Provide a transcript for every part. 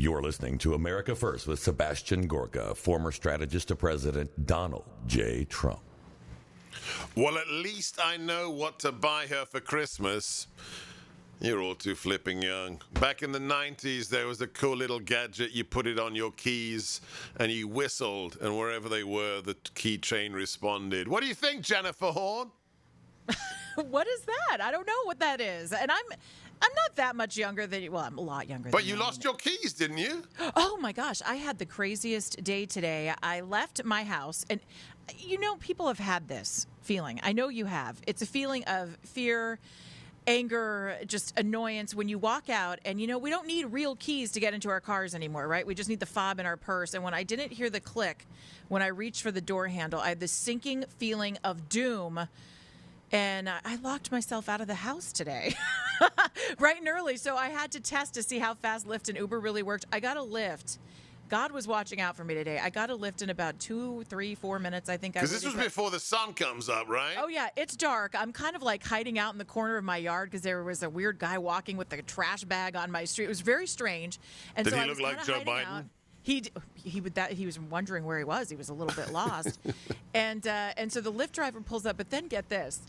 You're listening to America First with Sebastian Gorka, former strategist to President Donald J. Trump. Well, at least I know what to buy her for Christmas. You're all too flipping young. Back in the 90s, there was a cool little gadget. You put it on your keys and you whistled, and wherever they were, the keychain responded. What do you think, Jennifer Horn? What is that? I don't know what that is. And I'm not that much younger than you. Well, I'm a lot younger than you. But you lost your keys, didn't you? Oh, my gosh. I had the craziest day today. I left my house, and, people have had this feeling. I know you have. It's a feeling of fear, anger, just annoyance when you walk out. And, we don't need real keys to get into our cars anymore, right? We just need the fob in our purse. And when I didn't hear the click, when I reached for the door handle, I had this sinking feeling of doom. And I locked myself out of the house today, bright and early. So I had to test to see how fast Lyft and Uber really worked. I got a Lyft. God was watching out for me today. I got a Lyft in about 2, 3, 4 minutes, I think. Because this was before the sun comes up, right? Oh, yeah. It's dark. I'm kind of like hiding out in the corner of my yard because there was a weird guy walking with a trash bag on my street. It was very strange. And Did so he look like Joe Biden? He was wondering where he was. He was a little bit lost. And so the Lyft driver pulls up. But then get this.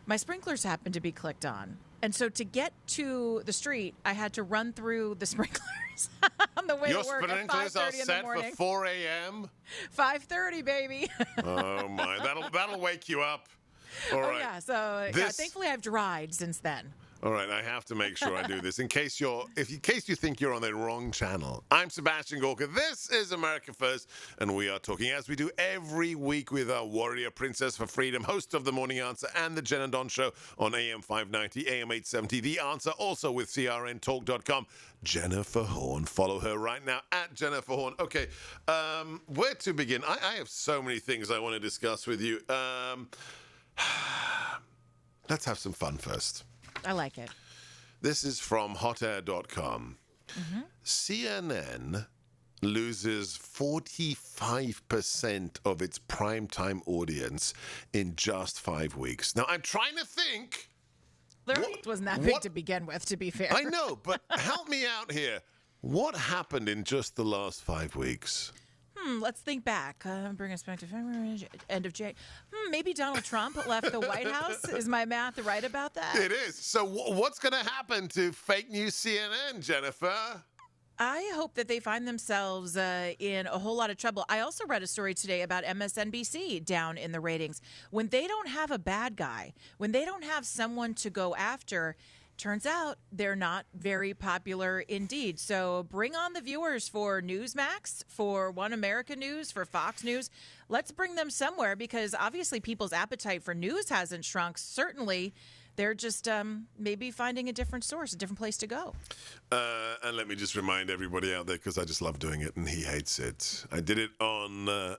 My sprinklers happened to be clicked on. And so to get to the street, I had to run through the sprinklers on the way to work at 5:30 in the morning. Your sprinklers are set for 4 a.m.? 5:30, baby. Oh, my. That'll wake you up. All right. Yeah. So thankfully I've dried since then. All right, I have to make sure I do this in case you think you're on the wrong channel. I'm Sebastian Gorka. This is America First, and we are talking, as we do every week, with our warrior princess for freedom, host of The Morning Answer and The Jen and Don Show on AM 590, AM 870. The Answer, also with CRNTalk.com. Jennifer Horn. Follow her right now at Jennifer Horn. Okay, where to begin? I have so many things I want to discuss with you. Let's have some fun first. I like it. This is from hotair.com. Mm-hmm. CNN loses 45% of its primetime audience in just 5 weeks. Now, I'm trying to think. Their audience wasn't that big to begin with, to be fair. I know, but help me out here. What happened in just the last 5 weeks? Let's think back. Bring us back to February, end of January. Maybe Donald Trump left the White House. Is my math right about that? It is. So what's going to happen to fake news CNN, Jennifer? I hope that they find themselves in a whole lot of trouble. I also read a story today about MSNBC down in the ratings. When they don't have a bad guy, when they don't have someone to go after, turns out they're not very popular indeed. So bring on the viewers for Newsmax, for One America News, for Fox News. Let's bring them somewhere because obviously people's appetite for news hasn't shrunk. Certainly, they're just maybe finding a different source, a different place to go. And let me just remind everybody out there, because I just love doing it and he hates it. I did it on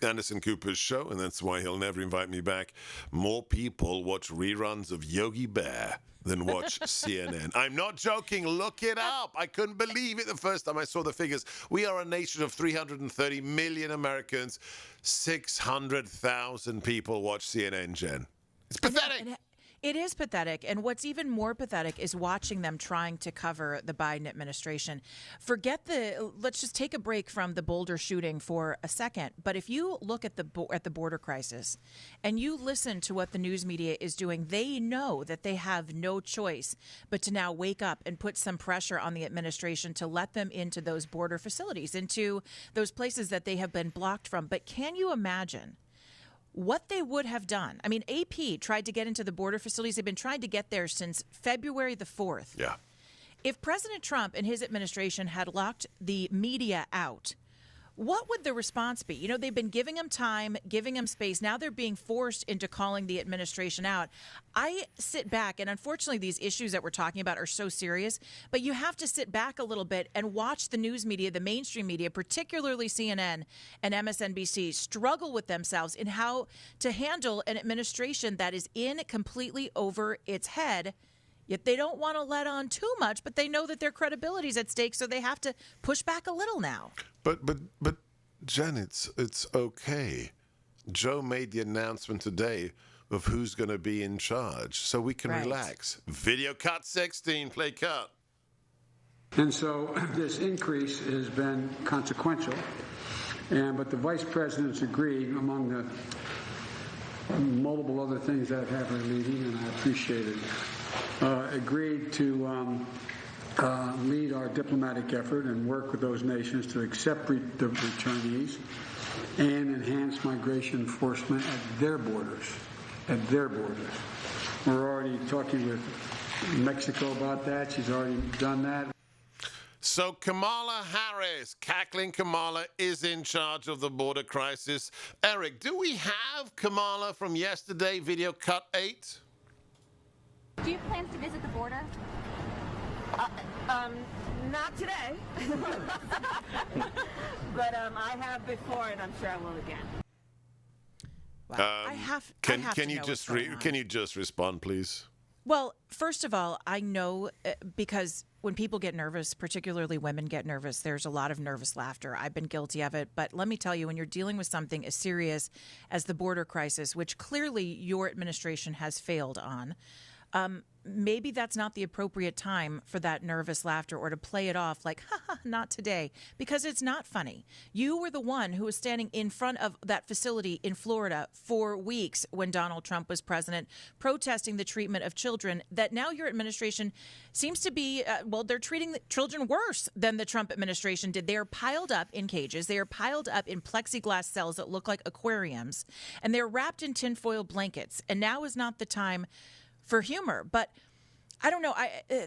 Anderson Cooper's show, and that's why he'll never invite me back. More people watch reruns of Yogi Bear than watch CNN. I'm not joking. Look it up. I couldn't believe it the first time I saw the figures. We are a nation of 330 million Americans. 600,000 people watch CNN, Jen. It's pathetic. It is pathetic. And what's even more pathetic is watching them trying to cover the Biden administration. Let's just take a break from the Boulder shooting for a second. But if you look at the border crisis and you listen to what the news media is doing, they know that they have no choice but to now wake up and put some pressure on the administration to let them into those border facilities, into those places that they have been blocked from. But can you imagine what they would have done? I mean, AP tried to get into the border facilities. They've been trying to get there since February the 4th. Yeah. If President Trump and his administration had locked the media out, what would the response be? They've been giving them time, giving them space. Now they're being forced into calling the administration out. I sit back, and unfortunately these issues that we're talking about are so serious, but you have to sit back a little bit and watch the news media, the mainstream media, particularly CNN and MSNBC, struggle with themselves in how to handle an administration that is in completely over its head. Yet they don't want to let on too much, but they know that their credibility is at stake, so they have to push back a little now. But Jen, it's okay. Joe made the announcement today of who's going to be in charge, so we can relax. Video cut 16, play cut. And so this increase has been consequential. But the vice president's agreed, among the multiple other things that have her leading, and I appreciate it, agreed to lead our diplomatic effort and work with those nations to accept the returnees and enhance migration enforcement at their borders. We're already talking with Mexico about that. She's already done that. So Kamala Harris, cackling Kamala, is in charge of the border crisis. Eric, do we have Kamala from yesterday, video cut 8? Do you have plans to visit the border? Not today. But I have before, and I'm sure I will again. Wow. I have Can to you know just what's going on. can you just respond, please? Well, first of all, I know because when people get nervous, particularly women get nervous, there's a lot of nervous laughter. I've been guilty of it. But let me tell you, when you're dealing with something as serious as the border crisis, which clearly your administration has failed on, maybe that's not the appropriate time for that nervous laughter or to play it off like, not today, because it's not funny. You were the one who was standing in front of that facility in Florida for weeks when Donald Trump was president, protesting the treatment of children that now your administration seems to be, they're treating the children worse than the Trump administration did. They are piled up in cages. They are piled up in plexiglass cells that look like aquariums, and they're wrapped in tinfoil blankets. And now is not the time for humor. But I don't know.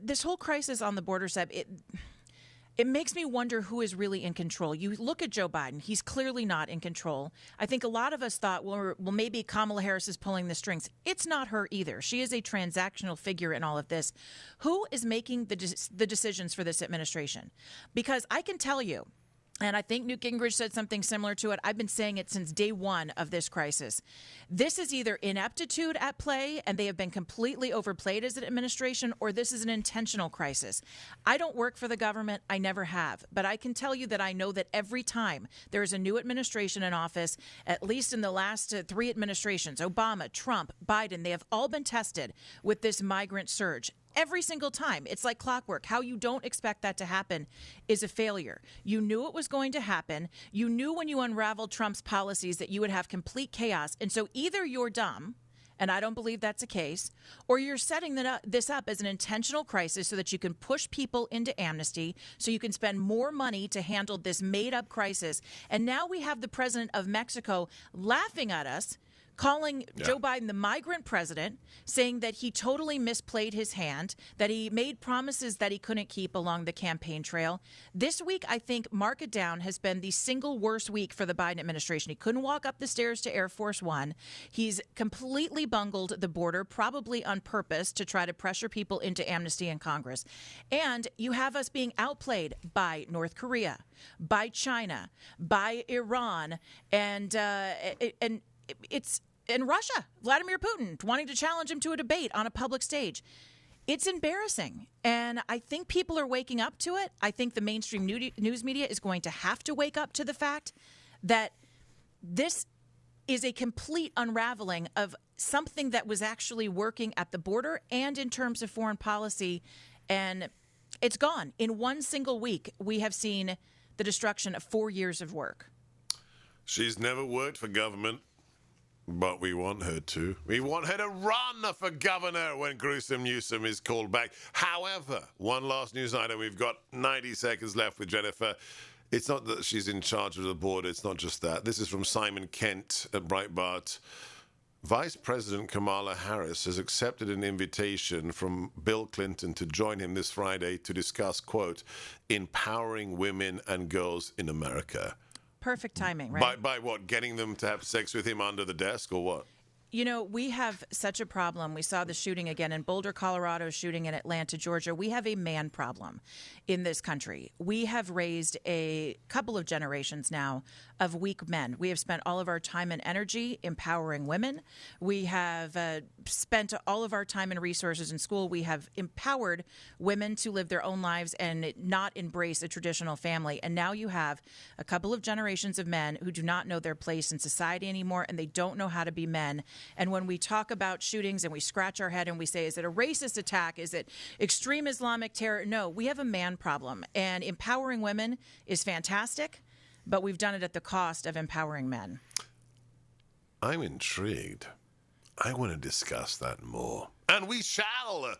This whole crisis on the border, Seb, it makes me wonder who is really in control. You look at Joe Biden. He's clearly not in control. I think a lot of us thought, well, maybe Kamala Harris is pulling the strings. It's not her either. She is a transactional figure in all of this. Who is making the decisions for this administration? Because I can tell you, and I think Newt Gingrich said something similar to it. I've been saying it since day one of this crisis. This is either ineptitude at play, and they have been completely overplayed as an administration, or this is an intentional crisis. I don't work for the government. I never have. But I can tell you that I know that every time there is a new administration in office, at least in the last 3 administrations, Obama, Trump, Biden, they have all been tested with this migrant surge. Every single time. It's like clockwork. How you don't expect that to happen is a failure. You knew it was going to happen. You knew when you unraveled Trump's policies that you would have complete chaos. And so either you're dumb, and I don't believe that's the case, or you're setting this up as an intentional crisis so that you can push people into amnesty, so you can spend more money to handle this made-up crisis. And now we have the president of Mexico laughing at us, calling Joe Biden the migrant president, saying that he totally misplayed his hand, that he made promises that he couldn't keep along the campaign trail. This week, I think, mark it down, has been the single worst week for the Biden administration. He couldn't walk up the stairs to Air Force One. He's completely bungled the border, probably on purpose to try to pressure people into amnesty in Congress. And you have us being outplayed by North Korea, by China, by Iran, and Russia, Vladimir Putin, wanting to challenge him to a debate on a public stage. It's embarrassing. And I think people are waking up to it. I think the mainstream news media is going to have to wake up to the fact that this is a complete unraveling of something that was actually working at the border and in terms of foreign policy. And it's gone. In one single week, we have seen the destruction of 4 years of work. She's never worked for government. But we want her to. We want her to run for governor when Gruesome Newsom is called back. However, one last news item. We've got 90 seconds left with Jennifer. It's not that she's in charge of the board. It's not just that. This is from Simon Kent at Breitbart. Vice President Kamala Harris has accepted an invitation from Bill Clinton to join him this Friday to discuss, quote, empowering women and girls in America. Perfect timing, right? By what? Getting them to have sex with him under the desk or what? You know, we have such a problem. We saw the shooting again in Boulder, Colorado, shooting in Atlanta, Georgia. We have a man problem in this country. We have raised a couple of generations now of weak men. We have spent all of our time and energy empowering women. We have spent all of our time and resources in school. We have empowered women to live their own lives and not embrace a traditional family. And now you have a couple of generations of men who do not know their place in society anymore, and they don't know how to be men. And when we talk about shootings and we scratch our head and we say, is it a racist attack? Is it extreme Islamic terror? No, we have a man problem. And empowering women is fantastic, but we've done it at the cost of empowering men. I'm intrigued. I want to discuss that more. And we shall,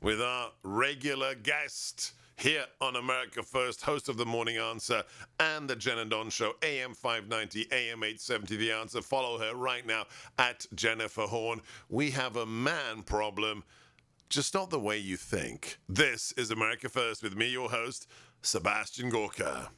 with our regular guest here on America First, host of The Morning Answer and The Jen and Don Show, AM 590, AM 870, The Answer. Follow her right now at Jennifer Horn. We have a man problem, just not the way you think. This is America First with me, your host, Sebastian Gorka.